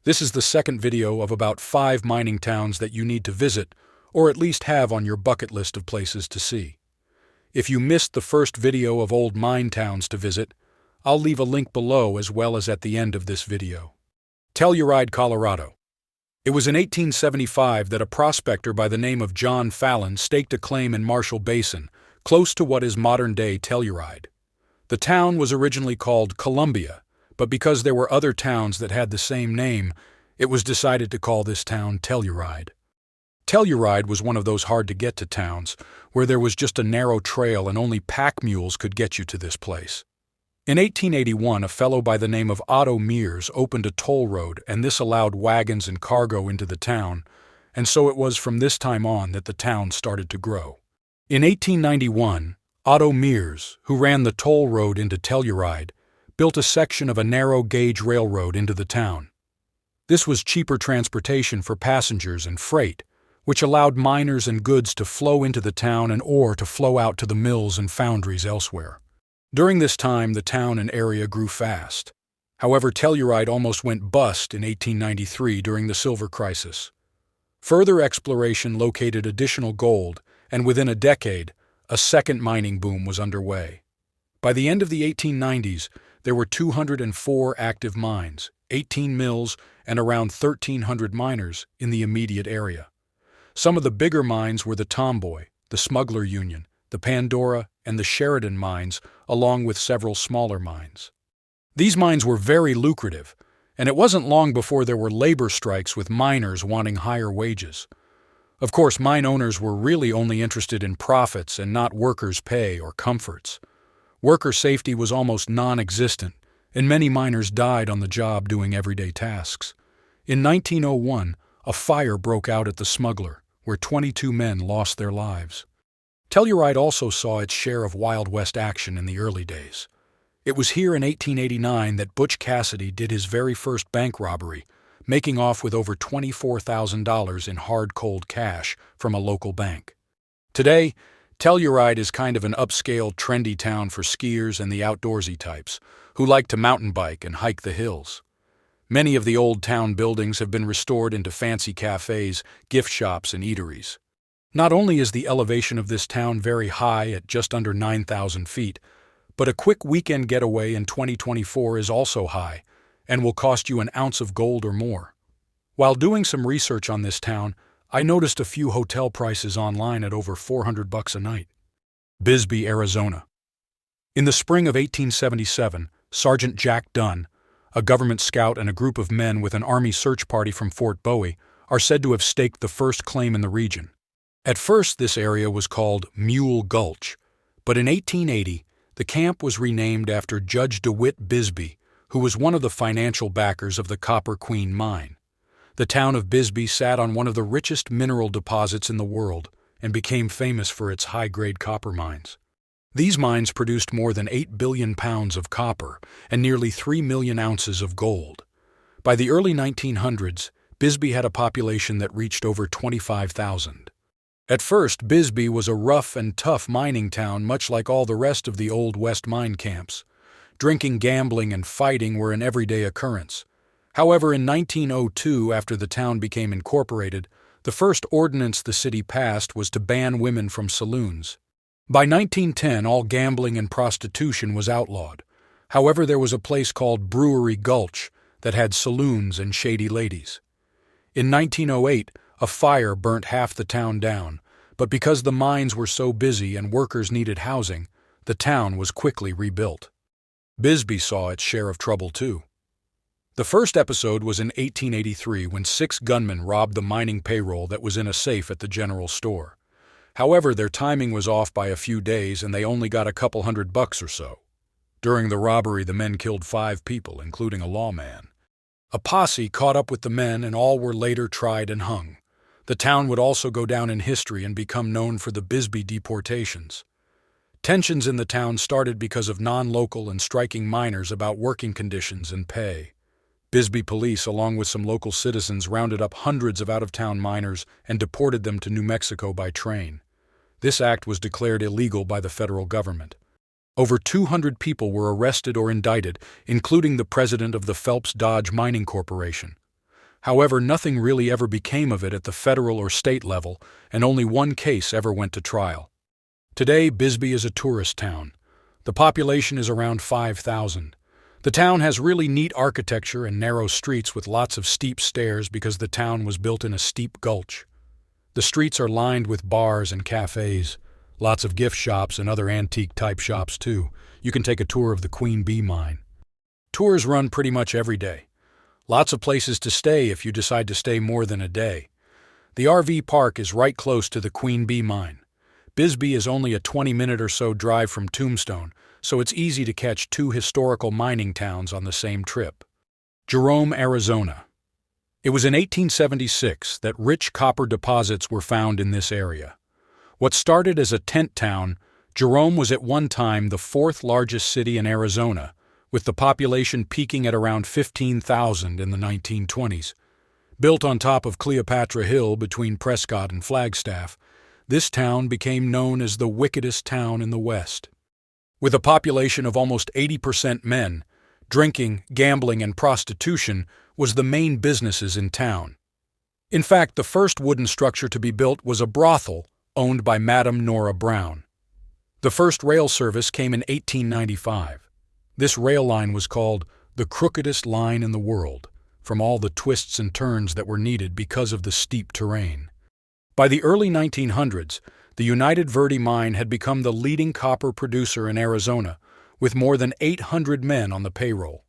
This is the second video of about 5 mining towns that you need to visit, or at least have on your bucket list of places to see. If you missed the first video of old mine towns to visit, I'll leave a link below as well as at the end of this video. Telluride, Colorado. It was in 1875 that a prospector by the name of John Fallon staked a claim in Marshall Basin, close to what is modern-day Telluride. The town was originally called Columbia, but because there were other towns that had the same name, it was decided to call this town Telluride. Telluride was one of those hard-to-get-to towns, where there was just a narrow trail and only pack mules could get you to this place. In 1881, a fellow by the name of Otto Mears opened a toll road, and this allowed wagons and cargo into the town, and so it was from this time on that the town started to grow. In 1891, Otto Mears, who ran the toll road into Telluride, built a section of a narrow-gauge railroad into the town. This was cheaper transportation for passengers and freight, which allowed miners and goods to flow into the town and ore to flow out to the mills and foundries elsewhere. During this time, the town and area grew fast. However, Telluride almost went bust in 1893 during the silver crisis. Further exploration located additional gold, and within a decade, a second mining boom was underway. By the end of the 1890s, there were 204 active mines, 18 mills, and around 1,300 miners in the immediate area. Some of the bigger mines were the Tomboy, the Smuggler Union, the Pandora, and the Sheridan mines, along with several smaller mines. These mines were very lucrative, and it wasn't long before there were labor strikes with miners wanting higher wages. Of course, mine owners were really only interested in profits and not workers' pay or comforts. Worker safety was almost non-existent, and many miners died on the job doing everyday tasks. In 1901, a fire broke out at the Smuggler, where 22 men lost their lives. Telluride also saw its share of Wild West action in the early days. It was here in 1889 that Butch Cassidy did his very first bank robbery, making off with over $24,000 in hard cold cash from a local bank. Today, Telluride is kind of an upscale, trendy town for skiers and the outdoorsy types, who like to mountain bike and hike the hills. Many of the old town buildings have been restored into fancy cafes, gift shops, and eateries. Not only is the elevation of this town very high at just under 9,000 feet, but a quick weekend getaway in 2024 is also high and will cost you an ounce of gold or more. While doing some research on this town, I noticed a few hotel prices online at over $400 a night. Bisbee, Arizona. In the spring of 1877, Sergeant Jack Dunn, a government scout, and a group of men with an Army search party from Fort Bowie are said to have staked the first claim in the region. At first, this area was called Mule Gulch, but in 1880, the camp was renamed after Judge DeWitt Bisbee, who was one of the financial backers of the Copper Queen mine. The town of Bisbee sat on one of the richest mineral deposits in the world and became famous for its high-grade copper mines. These mines produced more than 8 billion pounds of copper and nearly 3 million ounces of gold. By the early 1900s, Bisbee had a population that reached over 25,000. At first, Bisbee was a rough and tough mining town, much like all the rest of the Old West mine camps. Drinking, gambling, and fighting were an everyday occurrence. However, in 1902, after the town became incorporated, the first ordinance the city passed was to ban women from saloons. By 1910, all gambling and prostitution was outlawed. However, there was a place called Brewery Gulch that had saloons and shady ladies. In 1908, a fire burnt half the town down, but because the mines were so busy and workers needed housing, the town was quickly rebuilt. Bisbee saw its share of trouble too. The first episode was in 1883 when 6 gunmen robbed the mining payroll that was in a safe at the general store. However, their timing was off by a few days and they only got a couple $100 or so. During the robbery, the men killed 5 people, including a lawman. A posse caught up with the men and all were later tried and hung. The town would also go down in history and become known for the Bisbee deportations. Tensions in the town started because of non-local and striking miners about working conditions and pay. Bisbee police, along with some local citizens, rounded up hundreds of out-of-town miners and deported them to New Mexico by train. This act was declared illegal by the federal government. Over 200 people were arrested or indicted, including the president of the Phelps Dodge Mining Corporation. However, nothing really ever became of it at the federal or state level, and only one case ever went to trial. Today, Bisbee is a tourist town. The population is around 5,000. The town has really neat architecture and narrow streets with lots of steep stairs because the town was built in a steep gulch. The streets are lined with bars and cafes, lots of gift shops and other antique-type shops too. You can take a tour of the Queen Bee mine. Tours run pretty much every day. Lots of places to stay if you decide to stay more than a day. The RV park is right close to the Queen Bee mine. Bisbee is only a 20-minute or so drive from Tombstone, so it's easy to catch two historical mining towns on the same trip. Jerome, Arizona. It was in 1876 that rich copper deposits were found in this area. What started as a tent town, Jerome was at one time the fourth largest city in Arizona, with the population peaking at around 15,000 in the 1920s. Built on top of Cleopatra Hill between Prescott and Flagstaff, this town became known as the wickedest town in the West. With a population of almost 80% men, drinking, gambling, and prostitution was the main businesses in town. In fact, the first wooden structure to be built was a brothel owned by Madame Nora Brown. The first rail service came in 1895. This rail line was called the crookedest line in the world, from all the twists and turns that were needed because of the steep terrain. By the early 1900s, the United Verde mine had become the leading copper producer in Arizona, with more than 800 men on the payroll.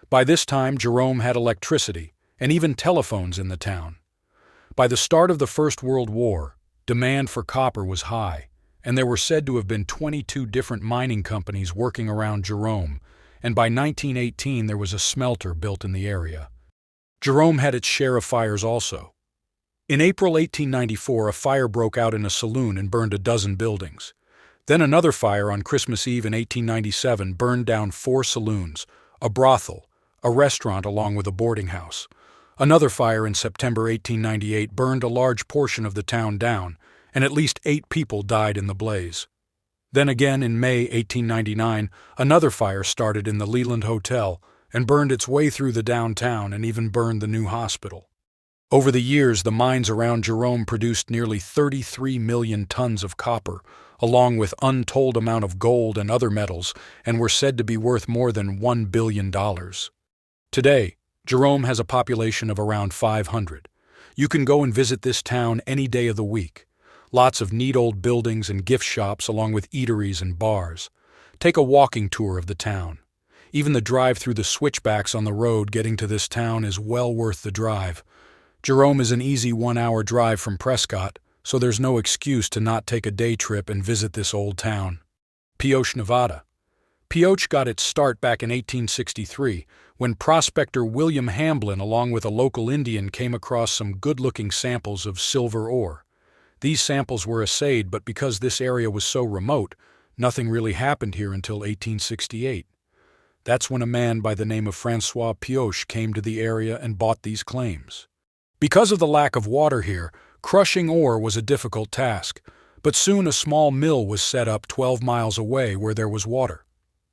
By this time, Jerome had electricity and even telephones in the town. By the start of the First World War, demand for copper was high, and there were said to have been 22 different mining companies working around Jerome, and by 1918 there was a smelter built in the area. Jerome had its share of fires also. In April 1894, a fire broke out in a saloon and burned a dozen buildings. Then another fire on Christmas Eve in 1897 burned down 4 saloons, a brothel, a restaurant along with a boarding house. Another fire in September 1898 burned a large portion of the town down, and at least 8 people died in the blaze. Then again in May 1899, another fire started in the Leland Hotel and burned its way through the downtown and even burned the new hospital. Over the years, the mines around Jerome produced nearly 33 million tons of copper, along with untold amount of gold and other metals, and were said to be worth more than $1 billion. Today, Jerome has a population of around 500. You can go and visit this town any day of the week. Lots of neat old buildings and gift shops along with eateries and bars. Take a walking tour of the town. Even the drive through the switchbacks on the road getting to this town is well worth the drive. Jerome is an easy 1-hour drive from Prescott, so there's no excuse to not take a day trip and visit this old town. Pioche, Nevada. Pioche got its start back in 1863 when prospector William Hamblin along with a local Indian came across some good-looking samples of silver ore. These samples were assayed, but because this area was so remote, nothing really happened here until 1868. That's when a man by the name of Francois Pioche came to the area and bought these claims. Because of the lack of water here, crushing ore was a difficult task, but soon a small mill was set up 12 miles away where there was water.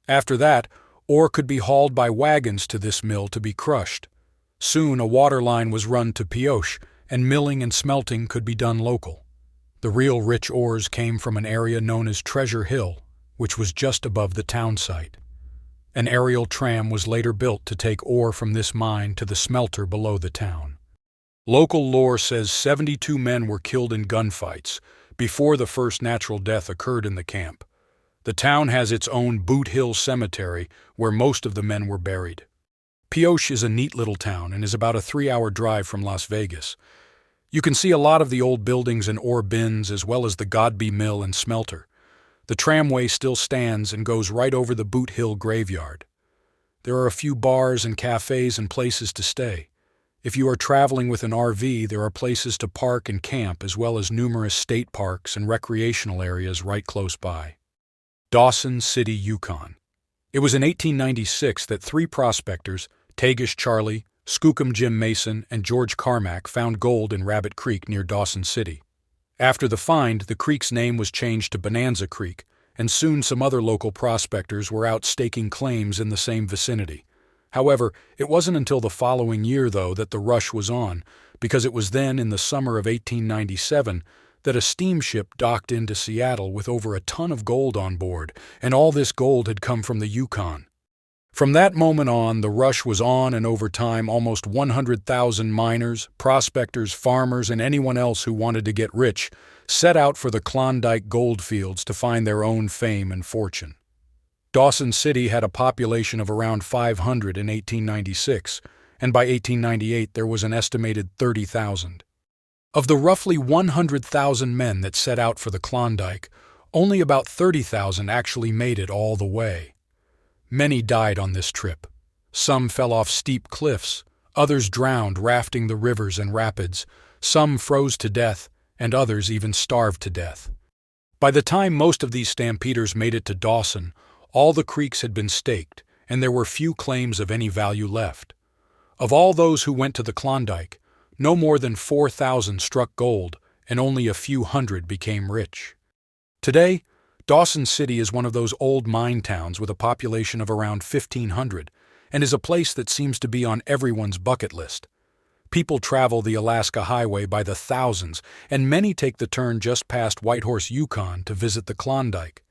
After that, ore could be hauled by wagons to this mill to be crushed. Soon a water line was run to Pioche, and milling and smelting could be done local. The real rich ores came from an area known as Treasure Hill, which was just above the town site. An aerial tram was later built to take ore from this mine to the smelter below the town. Local lore says 72 men were killed in gunfights before the first natural death occurred in the camp. The town has its own Boot Hill Cemetery where most of the men were buried. Pioche is a neat little town and is about a 3-hour drive from Las Vegas. You can see a lot of the old buildings and ore bins as well as the Godby Mill and smelter. The tramway still stands and goes right over the Boot Hill graveyard. There are a few bars and cafes and places to stay. If you are traveling with an RV, there are places to park and camp as well as numerous state parks and recreational areas right close by. Dawson City, Yukon. It was in 1896 that 3 prospectors, Tagish Charlie, Skookum Jim Mason, and George Carmack found gold in Rabbit Creek near Dawson City. After the find, the creek's name was changed to Bonanza Creek, and soon some other local prospectors were out staking claims in the same vicinity. However, it wasn't until the following year, though, that the rush was on, because it was then, in the summer of 1897, that a steamship docked into Seattle with over a ton of gold on board, and all this gold had come from the Yukon. From that moment on, the rush was on, and over time, almost 100,000 miners, prospectors, farmers, and anyone else who wanted to get rich set out for the Klondike gold fields to find their own fame and fortune. Dawson City had a population of around 500 in 1896, and by 1898 there was an estimated 30,000. Of the roughly 100,000 men that set out for the Klondike, only about 30,000 actually made it all the way. Many died on this trip. Some fell off steep cliffs, others drowned rafting the rivers and rapids, some froze to death, and others even starved to death. By the time most of these stampeders made it to Dawson, all the creeks had been staked, and there were few claims of any value left. Of all those who went to the Klondike, no more than 4,000 struck gold, and only a few hundred became rich. Today, Dawson City is one of those old mine towns with a population of around 1,500, and is a place that seems to be on everyone's bucket list. People travel the Alaska Highway by the thousands, and many take the turn just past Whitehorse, Yukon to visit the Klondike.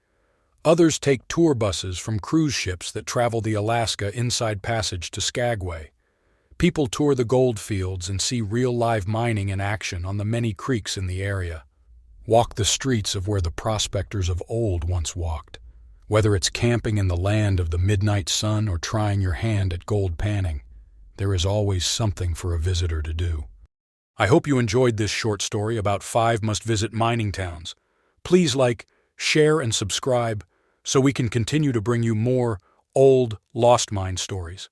Others take tour buses from cruise ships that travel the Alaska Inside Passage to Skagway. People tour the gold fields and see real live mining in action on the many creeks in the area. Walk the streets of where the prospectors of old once walked. Whether it's camping in the land of the midnight sun or trying your hand at gold panning, there is always something for a visitor to do. I hope you enjoyed this short story about 5 must-visit mining towns. Please like, share, and subscribe so we can continue to bring you more old, lost mine stories.